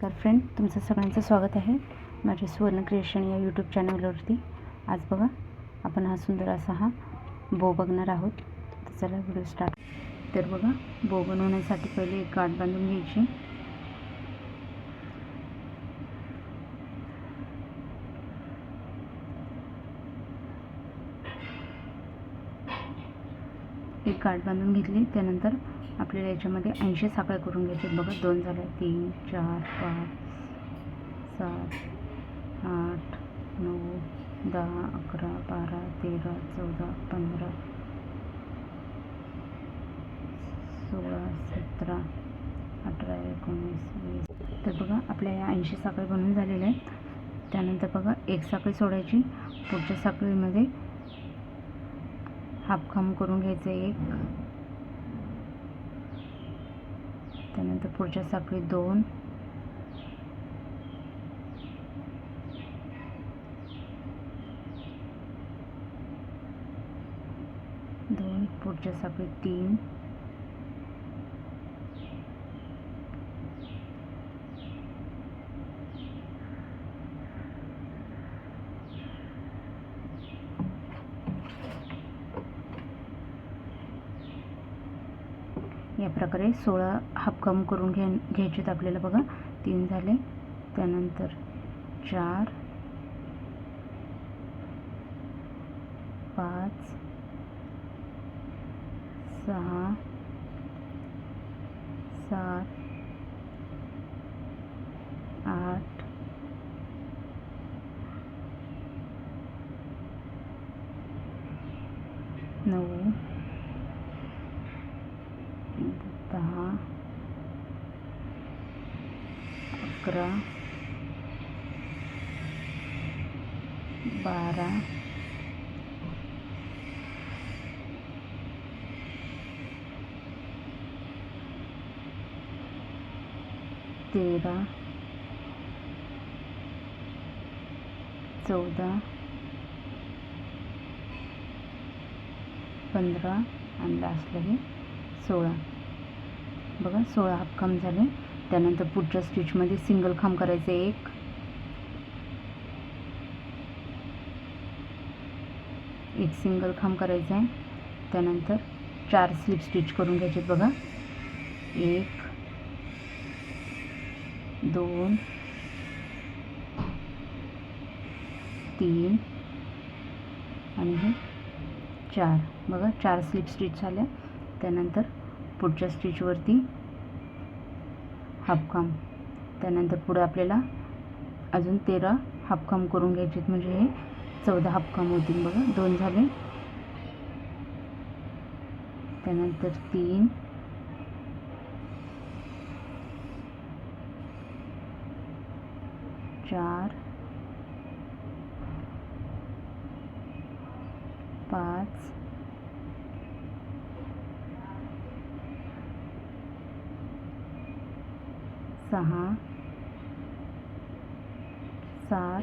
तर फ्रेंड, तुमचं सगळ्यांचं स्वागत आहे माझ्या सुवर्ण क्रिएशन या यूट्यूब चॅनलवरती। आज बघा, आपण हा सुंदर असा बो बघणार आहोत। तर चला व्हिडिओ स्टार्ट। तर बघा, बो बनवण्यासाठी पहिले एक गाठ बांधून घ्यायची। एक गाठ बांधून घेतली, त्यानंतर आपल्याला याच्यामध्ये 80 साखळ्या करून घ्यायचे। बघा, 2 झाल्या, 3 4 5 7 8 9 10 11 12 13 14 15 16 17 18 19 20। तर बघा, आपल्या या 80 साखळी बनवून झालेल्या आहेत। त्यानंतर बघा, एक साखळी सोडायची, पुढच्या साखळीमध्ये हाफ खांब करून घ्यायचं एक, त्यानंतर पुढच्या साखळीत 2, पुढच्या साखळीत 3, या प्रकारे 16 हाफ कम करून घ्यायचे आपल्याला। बघा, 3 झाले, त्यानंतर 4 5 6 7 8 9 10 11 12 13 14 15 आणि लास्टला हे 16। बघा, 16 हाफ खांब झाले। त्यानंतर पुढच्या स्टिचमध्ये सिंगल खांब करायचे एक सिंगल खांब करायचा आहे। त्यानंतर 4 स्लिप स्टिच करून घ्यायचे। बघा, 1 2 3 आणि हे 4। बघा, 4 स्लिप स्टिच झाल्या। त्यानंतर पुढच्या स्टिचवरती हाफ खांब, त्यानंतर पुढे आपल्याला अजून 13 हाफ खांब करून घ्यायचे, म्हणजे हे 14 हाफ खांब होतील। बघा, 2 झाले, त्यानंतर 3 4 5 6 7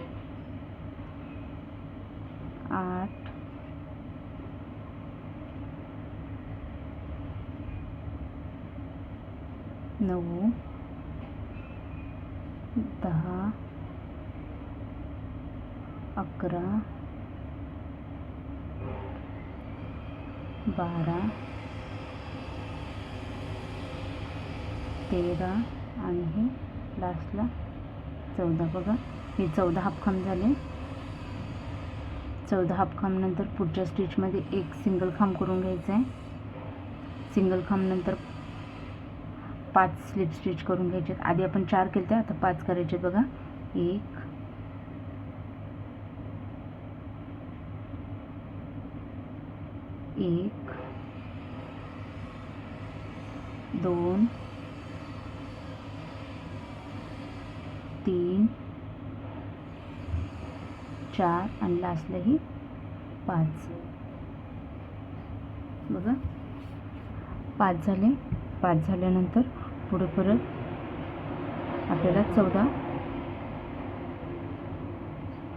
8 9 10 11 12 13 आणि हे लास्टला 14। बघा, हे 14 हाफ खांब झाले। 14 हाफ खांब नंतर पुढच्या स्टिचमध्ये एक सिंगल खांब करून घ्यायचा आहे। सिंगल खांब नंतर 5 स्लिप स्टिच करून घ्यायचे। आधी आपण 4 केले होते, आता 5 करायचे। बघा, 1 1 2 3 4 आणि लास्टला ही 5। बघा, 5 झाले। 5 झाल्यानंतर पुढे परत आपल्याला 14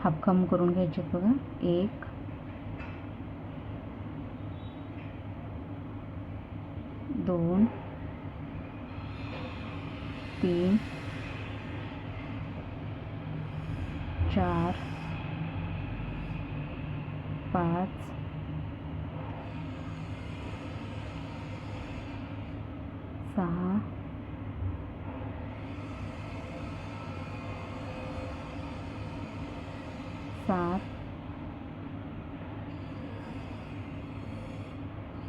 हाफ खांब करून घ्यायचे। बघा, 1 2 3 4 5 6 7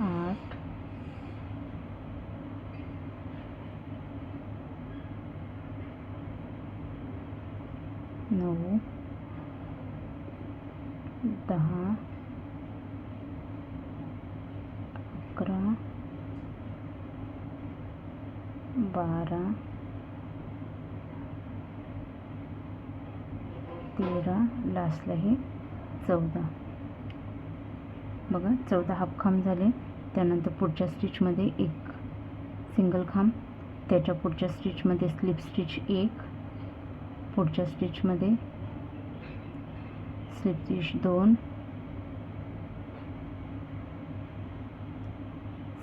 8 9 10 11 12 13 लास्टला हे 14 बघा 14 हाफ खांब झाले. त्यानंतर पुढच्या स्टिचमध्ये एक सिंगल खांब, त्याच्या पुढच्या स्टिचमध्ये स्लिप स्टिच एक, पुढच्या स्टिचमध्ये स्लिप स्टिच 2,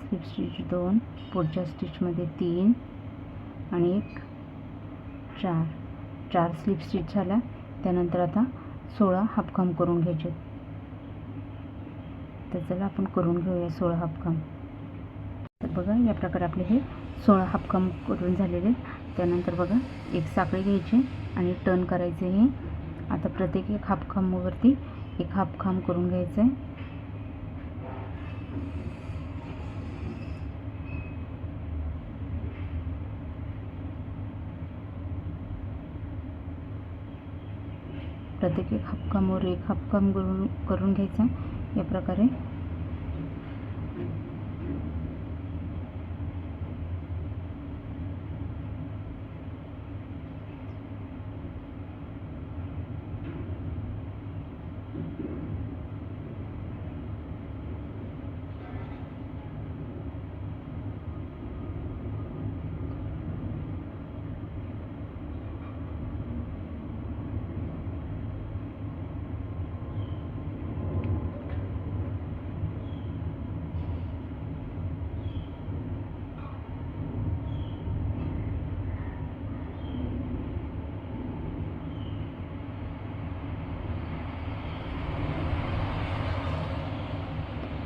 स्लिप स्टिच 2, पुढच्या स्टिचमध्ये 3 आणि एक 4 स्लिप स्टिच झाल्या. त्यानंतर आता 16 हाफ खांब करून घ्यायचे. तर चला आपण करून घेऊया 16 हाफ खांब. तर बघा या प्रकारे आपले हे 16 हाफ खांब करून झालेले. त्यानंतर बघा एक साखळी घ्यायची आणि टर्न करायचे. हे आता प्रत्येक एक हाफ खांबावरती एक हाफ खांब करून घ्यायचं आहे. प्रत्येक एक हाफ खांबावर एक हाफ खांब करून घ्यायचं या प्रकारे.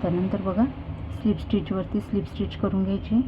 त्यानंतर बघा स्लिप स्टिचवरती स्लिप स्टिच करून घ्यायची.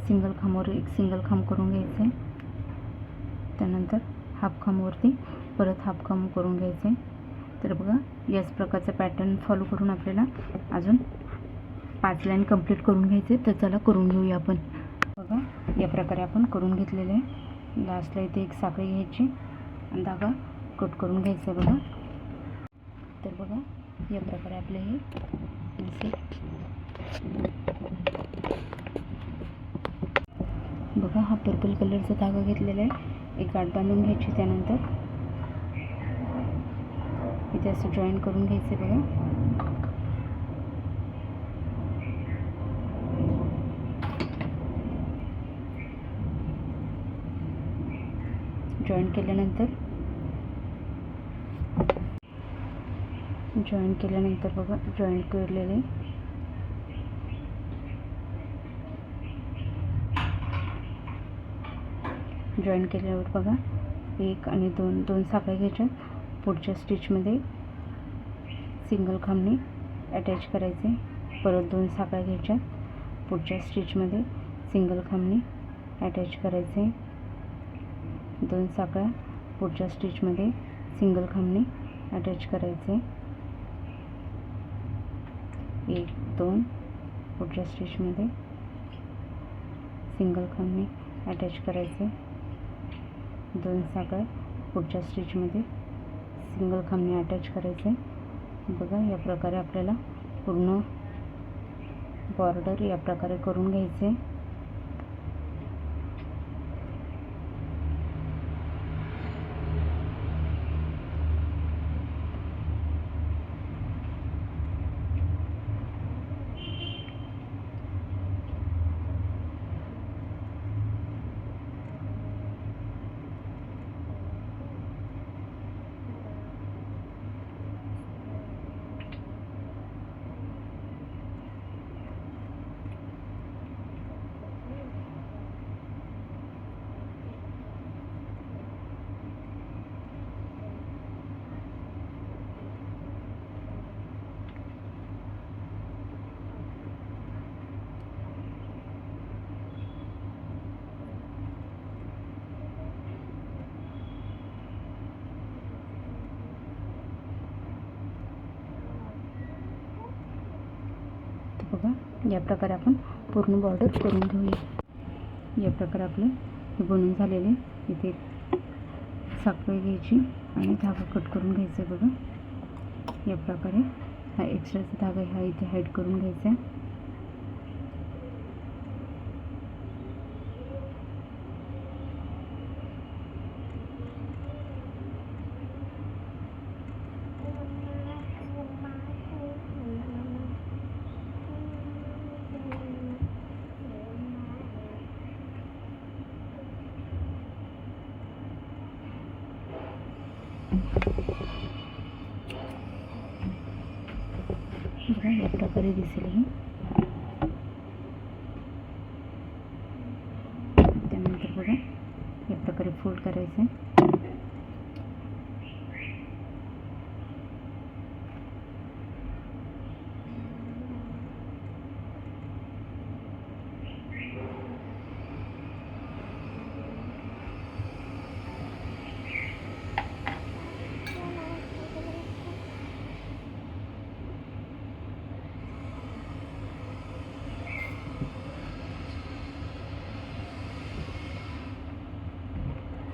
सिंगल खांबावर एक सिंगल खांब करून घ्यायचे. त्यानंतर हाफ खांबावरती परत हाफ खांब करून घ्यायचे. तर बघा याच प्रकारचा पॅटर्न फॉलो करून आपल्याला अजून 5 लाईन कंप्लीट करून घ्यायचे. तर चला करून घेऊया आपण. बघा या प्रकारे आपण करून घेतलेले आहे. लास्टला इथे एक साखळी घ्यायची आणि धागा कट करून घ्यायचा. बघा तर बघा या प्रकारे आपले हे बघा हा पर्पल कलरचा धागा घेतलेला आहे. एक गाठ बांधून घ्यायची. त्यानंतर इथे असं जॉईन करून घ्यायचे. बघा जॉईन केल्यानंतर बघा जॉईन केलेले जॉईन केल्यावर बघा एक आणि दोन साखळ्या घ्यायच्या. पुढच्या स्टिचमध्ये सिंगल खांबने अटॅच करायचे. परत 2 साखळ्या घ्यायच्या. पुढच्या स्टिचमध्ये सिंगल खांबने अटॅच करायचे. 2 साखळ्या पुढच्या स्टिचमध्ये सिंगल खांबने अटॅच करायचे. 1 2 पुढच्या स्टिचमध्ये सिंगल खांबने अटॅच करायचे. 2 साखळ्या पुढच्या स्टिचमध्ये सिंगल खांबने अटॅच करायचे. बघा या प्रकारे आपल्याला पूर्ण बॉर्डर या प्रकारे करून घ्यायचे. या प्रकारे आपण पूर्ण बॉर्डर करून घेऊया. या प्रकारे आपले हे बनून झालेले. इथे साखळी घ्यायची आणि धागा कट करून घ्यायचा आहे बघा. या प्रकारे हा एक्स्ट्राचा धागा हा इथे हाईड करून घ्यायचा आहे. बघा या प्रकारे दिसेल हे. त्यानंतर बघा या प्रकारे फोल्ड करायचं आहे.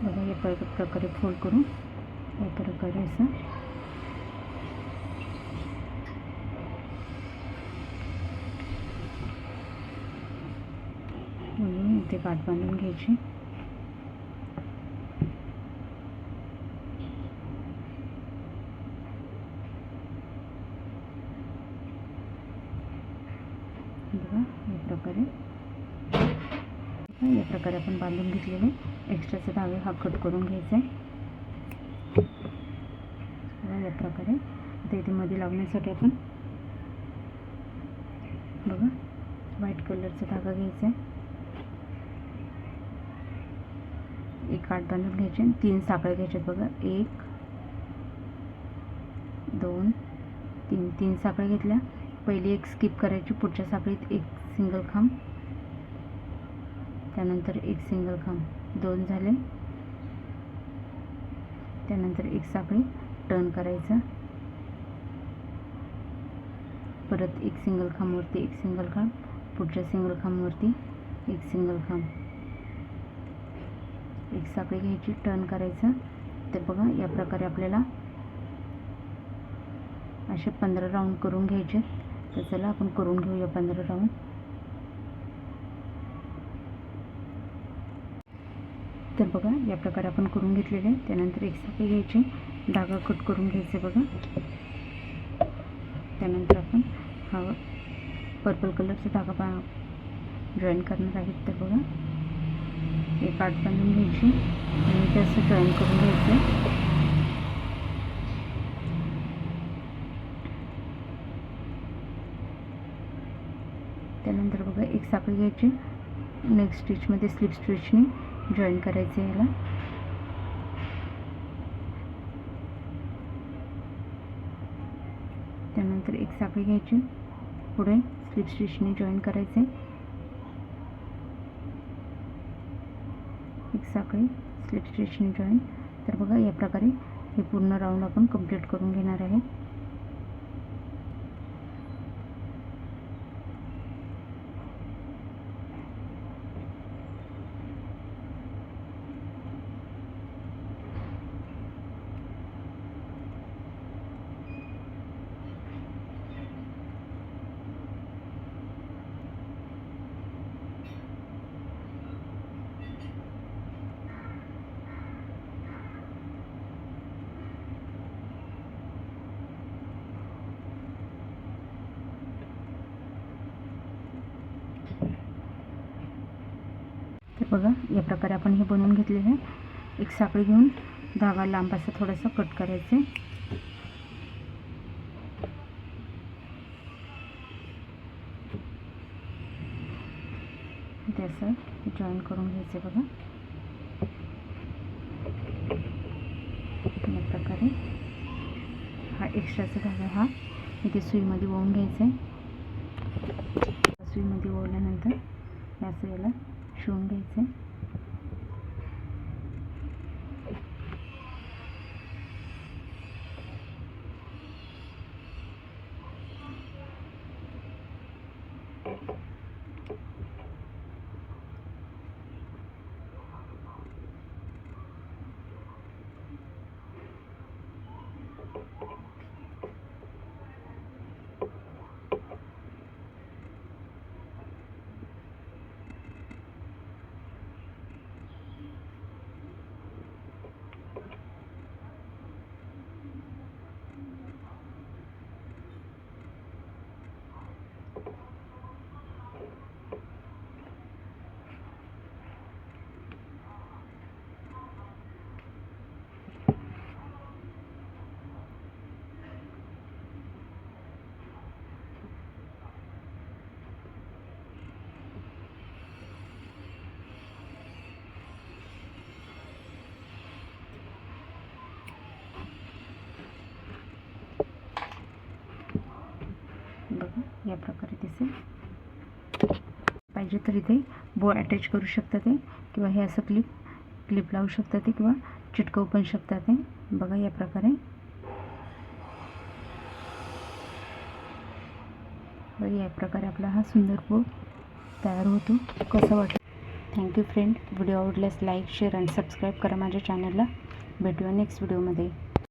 बघा या प्रकारे फोल्ड करून या प्रकारे असं म्हणून इथे गाठ बांधून घ्यायची. बघा या प्रकारे आपण बांधून घेतलेले एक्स्ट्राचे धागे हा कट करून घ्यायचा आहे. बघा या प्रकारे आता इथे मध्ये लावण्यासाठी आपण बघा व्हाईट कलरचा धागा घ्यायचा आहे. एक गाठ बांधून घ्यायची आणि 3 साखळ्या घ्यायच्यात बघा. 1 2 3 3 साखळ्या घेतल्या. पहिली एक स्किप करायची, पुढच्या साखळीत एक सिंगल खांब, त्यानंतर एक सिंगल खांब, 2 झाले. त्यानंतर एक साखळी टर्न करायचा, परत एक सिंगल खांबवरती एक सिंगल खांब, पुढच्या सिंगल खांबवरती एक सिंगल खांब, एक साखळी घ्यायची, टर्न करायचं. तर बघा या प्रकारे आपल्याला असे 15 राऊंड करून घ्यायचे. तर चला आपण करून घेऊया 15 राऊंड. तर बघा या प्रकारे आपण करून घेतलेले. त्यानंतर एक साखळी घ्यायची, धागा कट करून घ्यायचे बघा. त्यानंतर आपण हा पर्पल कलरचा धागा जॉईन करणार आहेत. तर बघा एक गाठ बांधून घ्यायची आणि ते असं जॉईन करून घ्यायचं. त्यानंतर बघा एक साखळी घ्यायची, नेक्स्ट स्टिचमध्ये स्लिप स्टिचने जॉईन करायचे याला. त्यानंतर एक साखळी घ्यायची, पुढे स्लिप स्टिचने जॉईन करायचे, एक साखळी स्लिप स्टिचने जॉईन. तर बघा या प्रकारे हे पूर्ण राऊंड आपण कंप्लीट करून घेणार आहे. तर बघा या प्रकारे आपण हे बनवून घेतलेलं आहे. एक साखळी घेऊन धागा लांब असा थोडासा कट करायचे, ते असं जॉईन करून घ्यायचे बघा. या प्रकारे हा एक्स्ट्राचा धागा हा इथे सुईमध्ये ओवून घ्यायचा आहे. सुईमध्ये ओवल्यानंतर असं याला शिवून घ्यायचं आहे. या प्रकारे दिसेल. पाहिजे तर इथे बो अटॅच करू शकता ते, किंवा हे असं क्लिप लावू शकता ते, किंवा चिटकवू पण शकता ते. बघा या प्रकारे. या प्रकारे आपला हा सुंदर बो तयार होतो. कसं वाटतं? Thank you friend. व्हिडिओ आवडल्यास लाईक, शेअर आणि सबस्क्राईब करा माझ्या चॅनलला. भेटूया नेक्स्ट व्हिडिओमध्ये.